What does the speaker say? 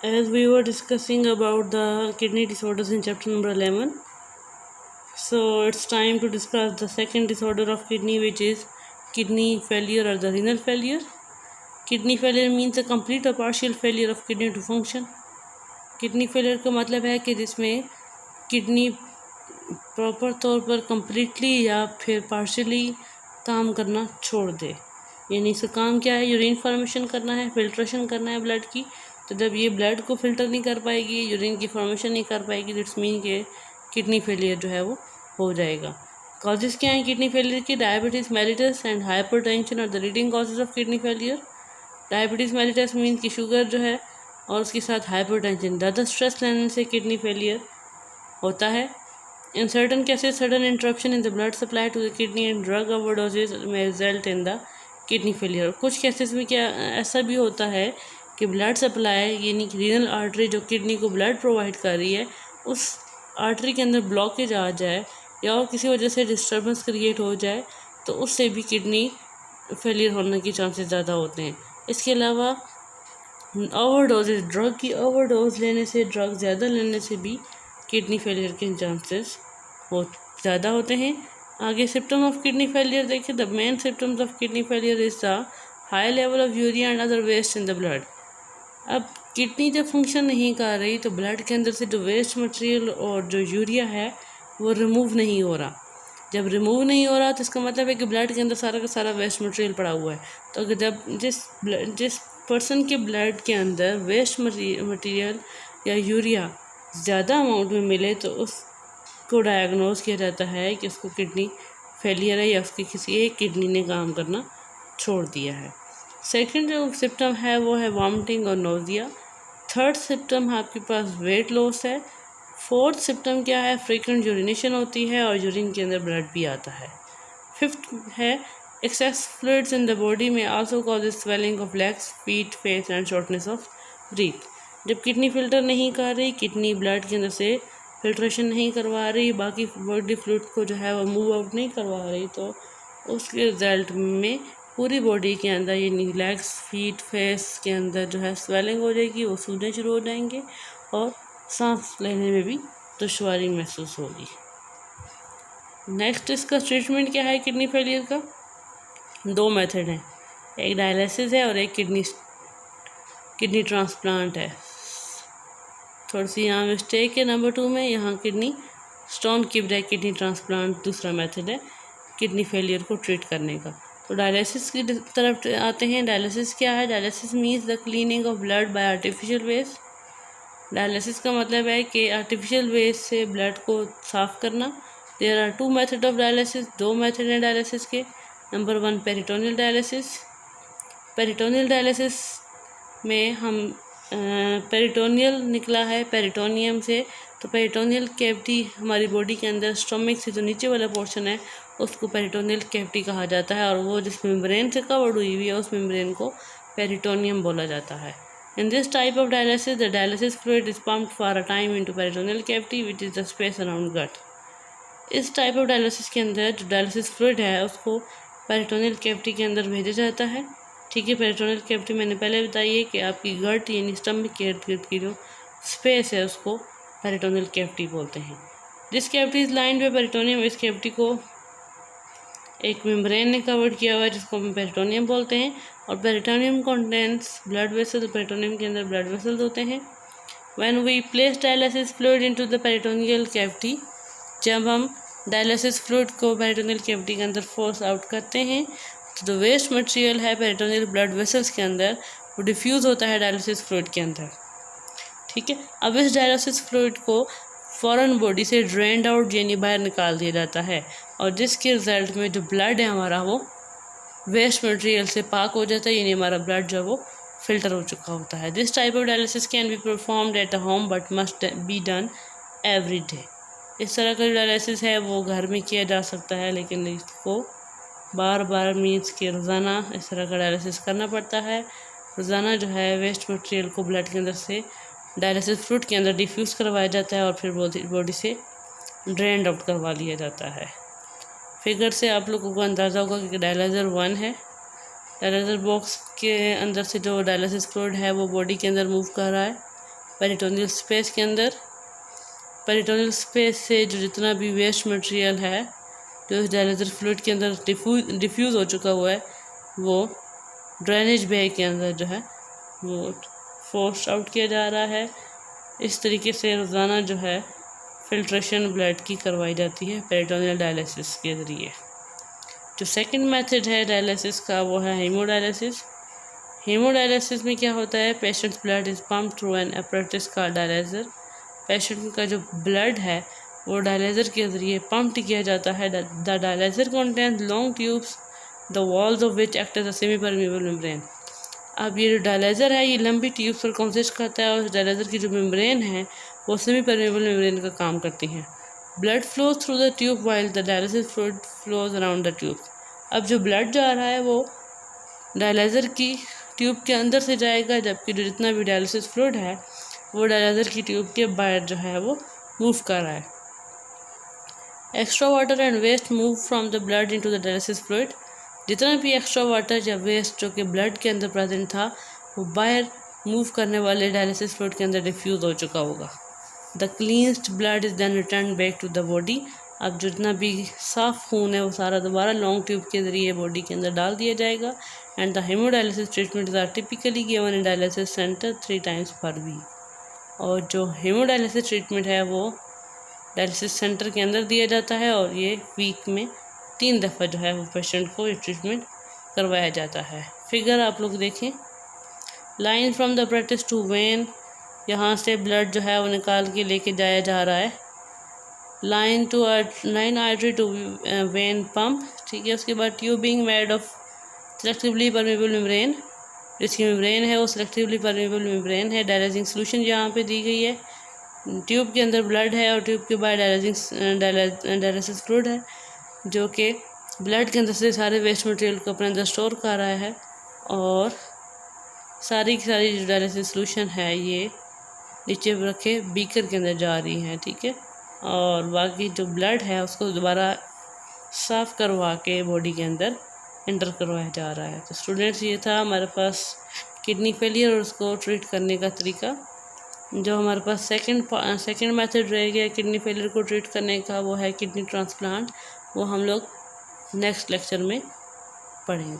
As we were discussing about the kidney disorders in chapter number 11, so it's time to discuss the second disorder of kidney, which is kidney failure or the renal failure. Kidney failure means a complete or partial failure of kidney to function. Kidney failure का मतलब है कि जिसमें kidney proper तौर पर completely या फिर partially काम करना छोड़ दे। यानी इसका काम क्या है? यूरिन फॉर्मेशन करना है, फिल्ट्रेशन करना है ब्लड की। तो जब ये ब्लड को फिल्टर नहीं कर पाएगी, यूरिन की फॉर्मेशन नहीं कर पाएगी, दैट्स मीन के किडनी फेलियर जो है वो हो जाएगा। कॉजेज़ क्या हैं किडनी फेलियर की? Diabetes mellitus and hypertension are the leading causes of kidney failure. Diabetes mellitus mean की शुगर जो है और उसके साथ हाइपरटेंशन, ज़्यादा स्ट्रेस लेने से किडनी फेलियर होता है। In certain cases sudden interruption in the blood supply to the kidney and drug overdoses में result in the kidney failure. कुछ केसेस में क्या ऐसा भी होता है कि ब्लड सप्लाई यानी कि रीनल आर्टरी जो किडनी को ब्लड प्रोवाइड कर रही है, उस आर्टरी के अंदर ब्लॉकेज आ जाए या और किसी वजह से डिस्टर्बेंस क्रिएट हो जाए तो उससे भी किडनी फेलियर होने के चांसेस ज़्यादा होते हैं। इसके अलावा ओवरडोजेज, ड्रग की ओवरडोज लेने से, ड्रग ज़्यादा लेने से भी किडनी फेलियर के चांसेस ज़्यादा होते हैं। आगे सिम्टम ऑफ किडनी फेलियर देखिए। The main symptoms of kidney failure is the high level of urea and other waste in the blood. अब किडनी जब फंक्शन नहीं कर रही तो ब्लड के अंदर से जो वेस्ट मटेरियल और जो यूरिया है वो रिमूव नहीं हो रहा। जब रिमूव नहीं हो रहा तो इसका मतलब है कि ब्लड के अंदर सारा का सारा वेस्ट मटेरियल पड़ा हुआ है। तो अगर जब जिस पर्सन के ब्लड के अंदर वेस्ट मटेरियल या यूरिया ज़्यादा अमाउंट में मिले तो उसको डायग्नोज किया जाता है कि उसको किडनी फेलियर है या उसकी किसी एक किडनी ने काम करना छोड़ दिया है। सेकंड जो सिम्टम है वो है वॉमिटिंग और नोजिया। थर्ड सिम्टम आपके पास वेट लॉस है। फोर्थ सिम्टम क्या है? फ्रीक्वेंट यूरिनेशन होती है और यूरिन के अंदर ब्लड भी आता है। फिफ्थ है excess fluids in the body में also causes swelling of legs, feet, face and shortness of breath. जब किडनी फिल्टर नहीं कर रही, किडनी ब्लड के अंदर से फिल्ट्रेशन नहीं करवा रही, बाकी बॉडी फ्लूइड को जो है वो मूव आउट नहीं करवा रही, तो उसके रिजल्ट में पूरी बॉडी के अंदर यानी लेग्स, फीट, फेस के अंदर जो है स्वेलिंग हो जाएगी, वो सूजने शुरू हो जाएंगे और सांस लेने में भी दुश्वारी महसूस होगी। नेक्स्ट इसका ट्रीटमेंट क्या है किडनी फेलियर का? दो मेथड हैं, एक डायलिसिस है और एक किडनी ट्रांसप्लांट है। थोड़ी सी यहाँ मिस्टेक है नंबर 2 में, यहाँ किडनी स्टोन किप्ड है। किडनी ट्रांसप्लांट दूसरा मेथड है किडनी फेलियर को ट्रीट करने का। तो डायलिसिस की तरफ आते हैं। डायलिसिस क्या है? Dialysis means the cleaning of blood by artificial waste. Dialysis का मतलब है कि आर्टिफिशियल वेस्ट से ब्लड को साफ़ करना। There are 2 method of dialysis, 2 method हैं डायलिसिस के। Number 1 peritoneal dialysis. Peritoneal dialysis में हम पेरिटोनियल निकला है पेरिटोनियम से, तो पेरिटोनियल कैविटी हमारी बॉडी के अंदर स्टमक से जो नीचे वाला पोर्शन है उसको पेरिटोनियल कैविटी कहा जाता है और वो जिस मेम्ब्रेन से कवर्ड हुई हुई है उस मेम्ब्रेन को पेरिटोनियम बोला जाता है। In this type of dialysis, the dialysis fluid is pumped for a time into peritoneal cavity, which is the space around gut. इस टाइप ऑफ डायलिसिस के अंदर जो डायलिसिस फ्लूइड है उसको पेरिटोनियल कैविटी के अंदर भेजा जाता है। ठीक है, पेरिटोनियल कैविटी मैंने पहले बताई है कि आपकी गट यानी स्टमक के इर्द गिर्द की जो स्पेस है उसको पेरिटोनियल कैविटी बोलते हैं। This cavity is lined by peritoneum. इस कैविटी को एक मेम्ब्रेन ने कवर किया हुआ है जिसको हम पेरिटोनियम बोलते हैं और peritoneum contents blood vessel. Peritoneum के अंदर ब्लड वेसल्स होते हैं। When we place dialysis fluid into the peritoneal cavity, जब हम डायलिसिस फ्लूइड को पेरिटोनियल कैविटी के अंदर फोर्स आउट करते हैं तो जो वेस्ट मटेरियल है पेरिटोनियल ब्लड वेसल्स के अंदर वो डिफ्यूज़ होता है डायलिसिस फ्लूइड के अंदर। ठीक है, अब इस डायलिसिस फ्लूइड को फ़ौरन बॉडी से ड्रेन्ड आउट यानी बाहर निकाल दिया जाता है और जिसके रिज़ल्ट में जो ब्लड है हमारा वो वेस्ट मटेरियल से पाक हो जाता है, यानी हमारा ब्लड जो है वो फिल्टर हो चुका होता है। This type of dialysis can be performed at a home but must be done every day. इस तरह का डायलिसिस है वो घर में किया जा सकता है, लेकिन इसको बार बार मीन्स के रोज़ाना इस तरह का डायलिसिस करना पड़ता है। रोज़ाना जो है वेस्ट मटेरियल को ब्लड के अंदर से डायलिसिस फ्लूइड के अंदर डिफ्यूज़ करवाया जाता है और फिर बॉडी से ड्रेन्ड आउट करवा लिया जाता है। फिगर से आप लोगों को अंदाज़ा होगा कि डायलाइज़र 1 है। डायलाइज़र बॉक्स के अंदर से जो डायलिसिस फ्लूइड है वो बॉडी के अंदर मूव कर रहा है। पेरिटोनियल स्पेस के अंदर। पेरिटोनियल स्पेस से जो जितना भी वेस्ट मटेरियल है जो इस डायलिसिस फ्लूइड के अंदर डिफ्यूज़ हो चुका हुआ है, वो ड्रेनेज बैग के अंदर जो है वो फोर्स आउट किया जा रहा है। इस तरीके से रोज़ाना जो है फिल्ट्रेशन ब्लड की करवाई जाती है पेरिटोनियल डायलिसिस के ज़रिए। जो सेकंड मेथड है डायलिसिस का वो है हीमोडायलिसिस। हीमोडायलिसिस में क्या होता है, patients blood is pump through an apparatus का डायलाइजर। पेशेंट का जो ब्लड है वो डायलाइजर के ज़रिए पम्प किया जाता है। The dialyser contains long tubes the walls of which act as a semi permeable membrane. अब ये जो डायलाइजर है ये लंबी ट्यूब्स पर कंसिस्ट करता है और डायलाइजर की जो मेम्ब्रेन है वो सेमी परमेबल मेम्ब्रेन का काम करती है। Blood flows through the tube while the dialysis fluid flows around the tube. अब जो ब्लड जा रहा है वो डायलाइजर की ट्यूब के अंदर से जाएगा, जबकि जो जितना भी डायलिसिस फ्लूइड है वो डायलाइजर की ट्यूब के बाहर जो है वो मूव कर रहा है। Extra water and waste move from the blood into the dialysis fluid. जितना भी एक्स्ट्रा वाटर या वेस्ट जो कि ब्लड के अंदर प्रेजेंट था वो बाहर मूव करने वाले डायलिसिस फ्लूइड के अंदर डिफ्यूज हो चुका होगा। The cleansed blood is then return back to the body. अब जितना भी साफ खून है वो सारा दोबारा लॉन्ग ट्यूब के ज़रिए बॉडी के अंदर डाल दिया जाएगा। And the haemodialysis treatment are typically given in dialysis centre 3 times per week. और जो हेमोडायलिसिस ट्रीटमेंट है वो डायलिसिस सेंटर के अंदर दिया जाता है और ये वीक में 3 दफ़ा जो है वो पेशेंट को ये ट्रीटमेंट करवाया जाता है। फिगर आप लोग देखें, line from the apparatus to vein, यहाँ से ब्लड जो है वो निकाल के लेके जाया जा रहा है। Line artery to vein pump, ठीक है। उसके बाद tubing made of selectively permeable membrane, जिसकी मेम्ब्रेन है वो सेलेक्टिवली परमेबल मेम्ब्रेन है। डायलाइजिंग सोल्यूशन यहाँ पे दी गई है। ट्यूब के अंदर ब्लड है और ट्यूब के बाहर डायलिसिस फ्लूइड है जो कि ब्लड के अंदर से सारे वेस्ट मटेरियल को अपने अंदर स्टोर कर रहा है और सारी की सारी जो डायलिसिस सोल्यूशन है ये नीचे रखे बीकर के अंदर जा रही हैं, ठीक है। और बाकी जो ब्लड है उसको दोबारा साफ़ करवा के बॉडी के अंदर एंटर करवाया जा रहा है। तो स्टूडेंट्स, ये था हमारे पास किडनी फेलियर और उसको ट्रीट करने का तरीका। जो हमारे पास सेकंड मेथड रह गया किडनी फेलियर को ट्रीट करने का वो है किडनी ट्रांसप्लांट। वो हम लोग नेक्स्ट लेक्चर में पढ़ेंगे।